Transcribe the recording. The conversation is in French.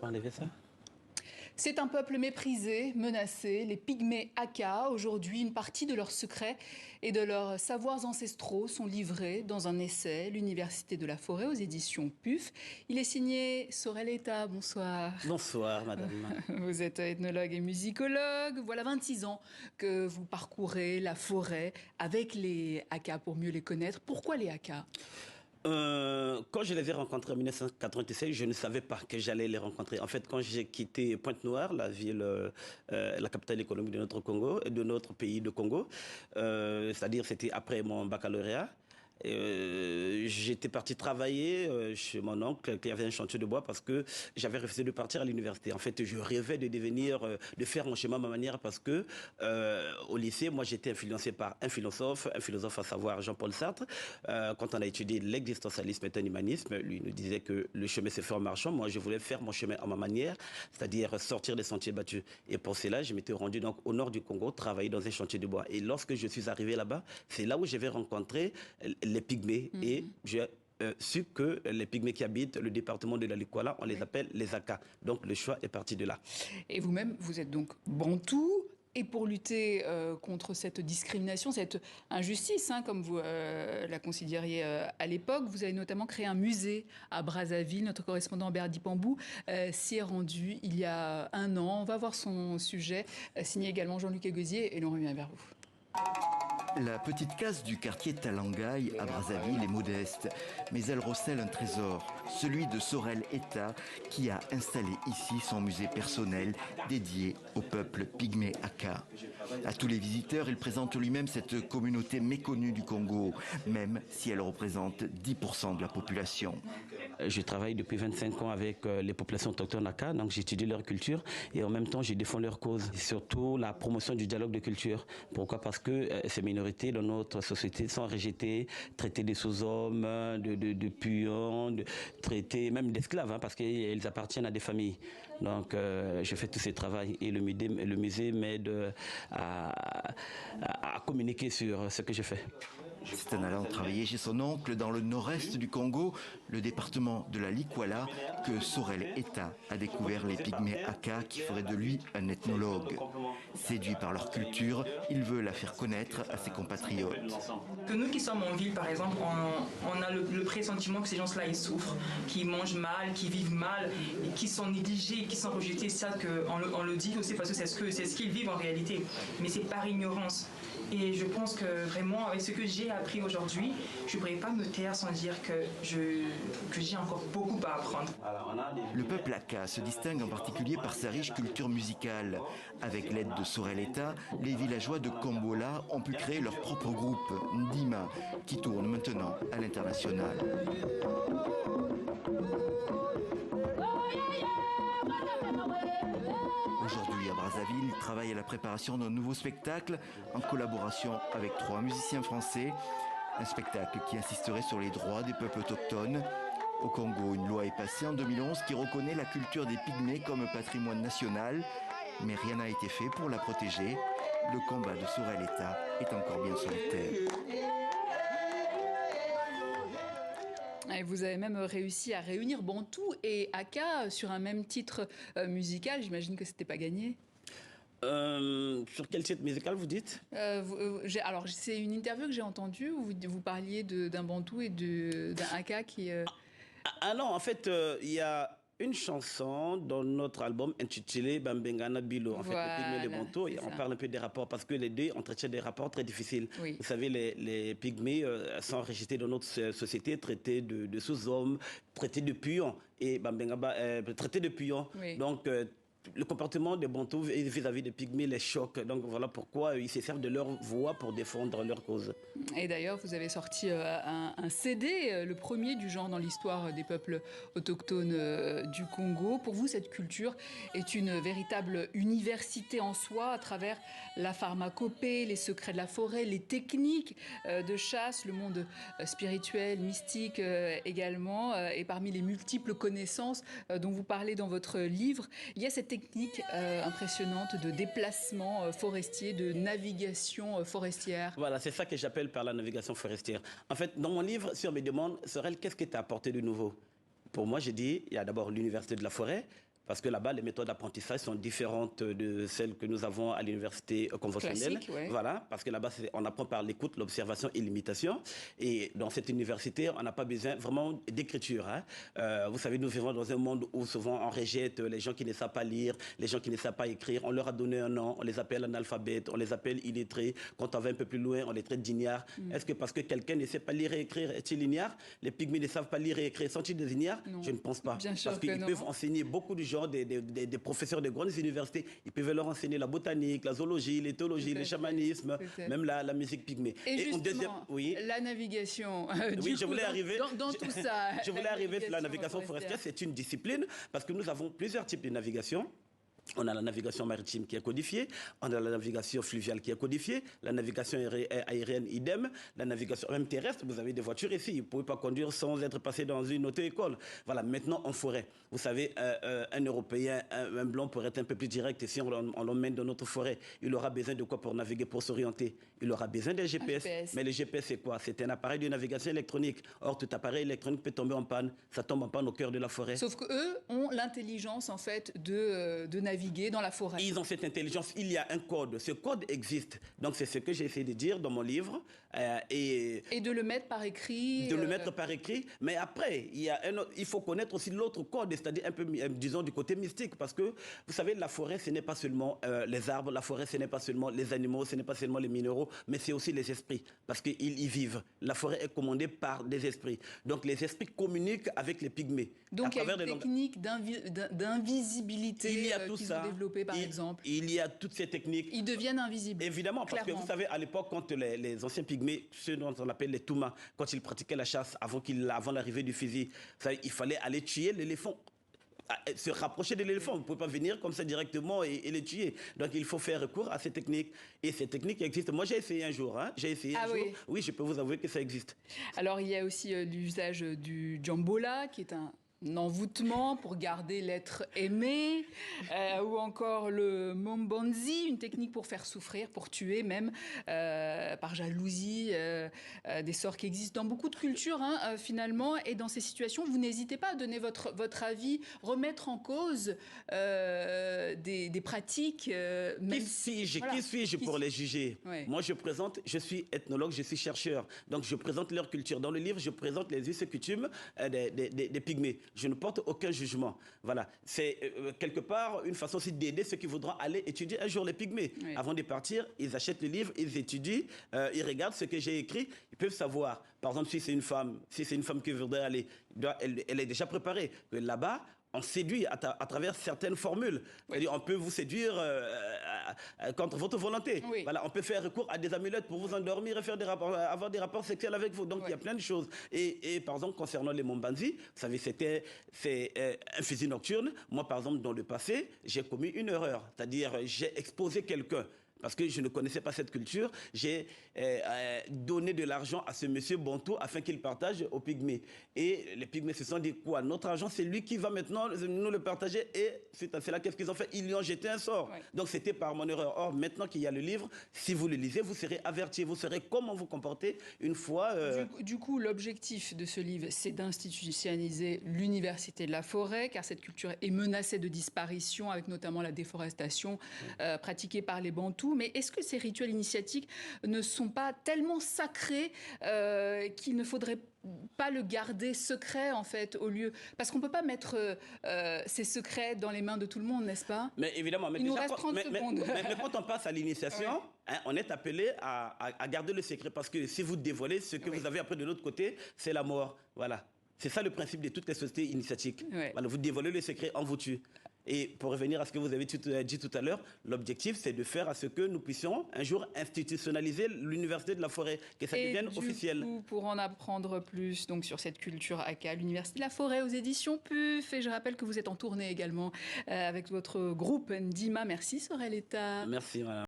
enlever ça. C'est un peuple méprisé, menacé, les pygmées Aka. Aujourd'hui, une partie de leurs secrets et de leurs savoirs ancestraux sont livrés dans un essai, l'Université de la Forêt, aux éditions PUF. Il est signé Sorel Eta. Bonsoir. Bonsoir, madame. Vous êtes ethnologue et musicologue. Voilà 26 ans que vous parcourez la forêt avec les Aka pour mieux les connaître. Pourquoi les Aka ? Quand je les ai rencontrés en 1996, je ne savais pas que j'allais les rencontrer. En fait, quand j'ai quitté Pointe-Noire, la ville, la capitale économique de notre Congo, de notre pays de Congo, c'est-à-dire c'était après mon baccalauréat. J'étais parti travailler chez mon oncle qui avait un chantier de bois parce que j'avais refusé de partir à l'université. En fait, je rêvais de devenir, de faire mon chemin à ma manière parce que au lycée, moi, j'étais influencé par un philosophe à savoir Jean-Paul Sartre. Quand on a étudié l'existentialisme et un humanisme, lui nous disait que le chemin se fait en marchant. Moi, je voulais faire mon chemin à ma manière, c'est-à-dire sortir des sentiers battus. Et pour cela, je m'étais rendu donc au nord du Congo, travailler dans un chantier de bois. Et lorsque je suis arrivé là-bas, c'est là où j'avais rencontré les pygmées et j'ai su que les pygmées qui habitent le département de la Likuala, on les appelle les Aka. Donc le choix est parti de là. Et vous-même, vous êtes donc bantou. Et pour lutter contre cette discrimination, cette injustice, comme vous la considériez à l'époque, vous avez notamment créé un musée à Brazzaville. Notre correspondant Berdi Pambou s'y est rendu il y a un an. On va voir son sujet, signé également Jean-Luc Eguezier, et l'on revient vers vous. La petite case du quartier Talangaï à Brazzaville est modeste, mais elle recèle un trésor, celui de Sorel Eta, qui a installé ici son musée personnel dédié au peuple pygmée Aka. À tous les visiteurs, il présente lui-même cette communauté méconnue du Congo, même si elle représente 10% de la population. Je travaille depuis 25 ans avec les populations autochtones Aka, donc j'étudie leur culture et en même temps je défends leur cause, et surtout la promotion du dialogue de culture. Pourquoi ? Parce que ces minorités dans notre société sont rejetées, traitées de sous-hommes, de puants, traitées même d'esclaves, parce qu'elles appartiennent à des familles. Donc je fais tout ce travail et le musée m'aide à communiquer sur ce que je fais. C'est en allant travailler chez son oncle dans le nord-est du Congo, le département de la Likuala, que Sorel Eta a découvert les pygmées Aka qui feraient de lui un ethnologue. Séduit par leur culture, il veut la faire connaître à ses compatriotes. Que nous qui sommes en ville, par exemple, on a le pressentiment que ces gens-là, ils souffrent, qu'ils mangent mal, qu'ils vivent mal, et qu'ils sont négligés, qu'ils sont rejetés. Ça, on le dit aussi parce que c'est ce qu'ils vivent en réalité. Mais c'est par ignorance. Et je pense que vraiment, avec ce que j'ai appris aujourd'hui, je ne pourrais pas me taire sans dire que j'ai encore beaucoup à apprendre. Le peuple Aka se distingue en particulier par sa riche culture musicale. Avec l'aide de Sorel Eta, les villageois de Kombola ont pu créer leur propre groupe, Ndima, qui tourne maintenant à l'international. Aujourd'hui à Brazzaville, il travaille à la préparation d'un nouveau spectacle en collaboration avec 3 musiciens français. Un spectacle qui insisterait sur les droits des peuples autochtones. Au Congo, une loi est passée en 2011 qui reconnaît la culture des pygmées comme patrimoine national. Mais rien n'a été fait pour la protéger. Le combat de Sorel Eta est encore bien solitaire. Et vous avez même réussi à réunir Bantou et Aka sur un même titre musical. J'imagine que c'était pas gagné. Sur quel titre musical vous dites ? Alors, c'est une interview que j'ai entendue où vous parliez d'un Bantou et d'un Aka qui... non, en fait, il y a une chanson dans notre album intitulé Bambengana Bilo. En fait, les pygmées et les Bantous, on parle un peu des rapports parce que les deux entretiennent des rapports très difficiles. Oui. Vous savez, les pygmées sont rejetés dans notre société, traités de sous-hommes, traités de puants et Bambengaba traités de puants. Oui. Donc, le comportement des Bantous vis-à-vis des pygmées les choque. Donc voilà pourquoi ils se servent de leur voix pour défendre leur cause. Et d'ailleurs, vous avez sorti un CD, le premier du genre dans l'histoire des peuples autochtones du Congo. Pour vous, cette culture est une véritable université en soi à travers la pharmacopée, les secrets de la forêt, les techniques de chasse, le monde spirituel, mystique également. Et parmi les multiples connaissances dont vous parlez dans votre livre, il y a cette technique impressionnante de déplacement forestier, de navigation forestière. Voilà, c'est ça que j'appelle par la navigation forestière. En fait, dans mon livre, si on me demande, Sorel, qu'est-ce que tu as apporté de nouveau ? Pour moi, j'ai dit, il y a d'abord l'université de la forêt, Parce que là-bas, les méthodes d'apprentissage sont différentes de celles que nous avons à l'université conventionnelle. Classique, ouais. Voilà, parce que là-bas, on apprend par l'écoute, l'observation et l'imitation. Et dans cette université, on n'a pas besoin vraiment d'écriture. Vous savez, nous vivons dans un monde où souvent on rejette les gens qui ne savent pas lire, les gens qui ne savent pas écrire. On leur a donné un nom, on les appelle analphabètes, on les appelle illettrés. Quand on va un peu plus loin, on les traite d'ignares. Est-ce que parce que quelqu'un ne sait pas lire et écrire, est-il ignare? Les pygmées ne savent pas lire et écrire, sont-ils des ignares? Je ne pense pas. Bien sûr parce qu'ils peuvent enseigner beaucoup de gens, des professeurs de grandes universités. Ils peuvent leur enseigner la botanique, la zoologie, l'éthologie, le chamanisme, même la musique pygmée. Et justement, la navigation. Oui, je voulais arriver. Dans tout ça. Je voulais arriver sur la navigation forestière. C'est une discipline parce que nous avons plusieurs types de navigation. On a la navigation maritime qui est codifiée, on a la navigation fluviale qui est codifiée, la navigation aérienne idem, la navigation même terrestre. Vous avez des voitures ici, vous ne pouvez pas conduire sans être passé dans une auto-école. Voilà, maintenant en forêt. Vous savez, un Européen, un blanc pour être un peu plus direct, et si on l'emmène dans notre forêt, il aura besoin de quoi pour naviguer, pour s'orienter? Il aura besoin d'un GPS. Mais le GPS, c'est quoi? C'est un appareil de navigation électronique. Or, tout appareil électronique peut tomber en panne. Ça tombe en panne au cœur de la forêt. Sauf qu'eux ont l'intelligence, en fait, de naviguer dans la forêt. Ils ont cette intelligence. Il y a un code. Ce code existe. Donc, c'est ce que j'ai essayé de dire dans mon livre. Et de le mettre par écrit. De le mettre par écrit. Mais après, il faut connaître aussi l'autre code, c'est-à-dire un peu, disons, du côté mystique. Parce que, vous savez, la forêt, ce n'est pas seulement les arbres. La forêt, ce n'est pas seulement les animaux. Ce n'est pas seulement les minéraux. Mais c'est aussi les esprits. Parce qu'ils y vivent. La forêt est commandée par des esprits. Donc, les esprits communiquent avec les pygmées. Donc, il y a une technique d'invisibilité. Il y a tout ça. Par exemple. Il y a toutes ces techniques. Ils deviennent invisibles. Évidemment, parce que vous savez, à l'époque, quand les anciens pygmées, ceux dont on appelle les Touma, quand ils pratiquaient la chasse avant l'arrivée du fusil, il fallait aller tuer l'éléphant. Se rapprocher de l'éléphant. Vous ne pouvez pas venir comme ça directement et les tuer. Donc, il faut faire recours à ces techniques. Et ces techniques existent. Moi, j'ai essayé un jour. J'ai essayé un jour. Oui, je peux vous avouer que ça existe. Alors, il y a aussi l'usage du djambola, qui est un envoûtement pour garder l'être aimé, ou encore le mombonzi, une technique pour faire souffrir, pour tuer même, par jalousie, des sorts qui existent dans beaucoup de cultures, finalement. Et dans ces situations, vous n'hésitez pas à donner votre avis, remettre en cause des pratiques. Qui suis-je pour les juger? Moi, je suis ethnologue, je suis chercheur. Donc, je présente leur culture. Dans le livre, je présente les us et coutumes des pygmées. Je ne porte aucun jugement. Voilà. C'est quelque part une façon aussi d'aider ceux qui voudront aller étudier un jour les pygmées. Avant de partir, ils achètent le livre, ils étudient, ils regardent ce que j'ai écrit, ils peuvent savoir. Par exemple, si c'est une femme qui voudrait aller, elle est déjà préparée. Là-bas, on séduit à travers certaines formules. C'est-à-dire, on peut vous séduire contre votre volonté. Voilà, on peut faire recours à des amulettes pour vous endormir et faire avoir des rapports sexuels avec vous. Donc, il y a plein de choses. Et par exemple, concernant les mombanzi, vous savez, c'est un fusil nocturne. Moi, par exemple, dans le passé, j'ai commis une erreur. C'est-à-dire, j'ai exposé quelqu'un. Parce que je ne connaissais pas cette culture, j'ai donné de l'argent à ce monsieur Bantou afin qu'il partage aux pygmées. Et les pygmées se sont dit quoi? Notre argent, c'est lui qui va maintenant nous le partager. Et suite à cela, qu'est-ce qu'ils ont fait? Ils lui ont jeté un sort. Donc c'était par mon erreur. Or, maintenant qu'il y a le livre, si vous le lisez, vous serez averti. Vous saurez comment vous comporter une fois... Du coup, l'objectif de ce livre, c'est d'institutionnaliser l'université de la forêt, car cette culture est menacée de disparition, avec notamment la déforestation pratiquée par les Bantous. Mais est-ce que ces rituels initiatiques ne sont pas tellement sacrés qu'il ne faudrait pas le garder secret, en fait, au lieu... Parce qu'on ne peut pas mettre ces secrets dans les mains de tout le monde, n'est-ce pas? Mais évidemment. Mais il nous reste 30 secondes. Mais quand on passe à l'initiation, on est appelé à garder le secret. Parce que si vous dévoilez, ce que vous avez après de l'autre côté, c'est la mort. Voilà. C'est ça le principe de toutes les sociétés initiatiques. Voilà, vous dévoilez le secret, on vous tue. Et pour revenir à ce que vous avez dit tout à l'heure, l'objectif, c'est de faire à ce que nous puissions un jour institutionnaliser l'université de la forêt, que ça devienne officiel. Et pour en apprendre plus donc, sur cette culture aka, l'université de la forêt aux éditions PUF. Et je rappelle que vous êtes en tournée également avec votre groupe Ndima. Merci Sorel Etta. Merci, madame.